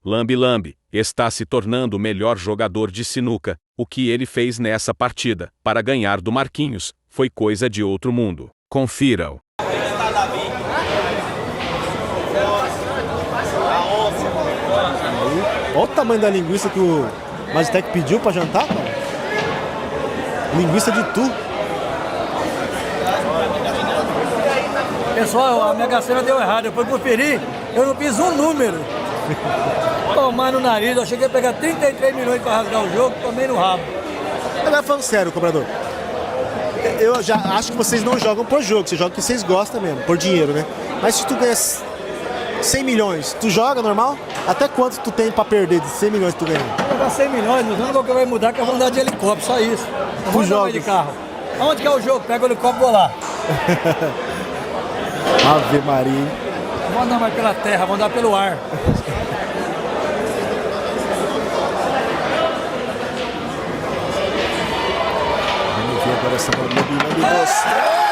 Lambe Lambe está se tornando o melhor jogador de sinuca. O que ele fez nessa partida, para ganhar do Marquinhos, foi coisa de outro mundo. Confira-o. Olha o tamanho da linguiça que o Magitec pediu pra jantar, cara. Linguiça de tu. Pessoal, a Mega Sena deu errado. Eu fui conferir, eu não fiz um número. Tomar no nariz, eu cheguei a pegar 33 milhões pra rasgar o jogo, tomei no rabo. Agora falando sério, cobrador. Eu já acho que vocês não jogam por jogo, vocês jogam o que vocês gostam mesmo, por dinheiro, né? Mas se tu ganha 100 milhões, tu joga normal? Até quanto tu tem pra perder de 100 milhões que tu ganha? Se eu jogar 100 milhões, o único que vai mudar é que eu vou andar de helicóptero, só isso. Não vou andar mais de carro. Aonde que é o jogo? Pega o helicóptero e vou lá. Ave Maria. Não vou andar mais pela terra, vou andar pelo ar. Vamos ver agora essa bola.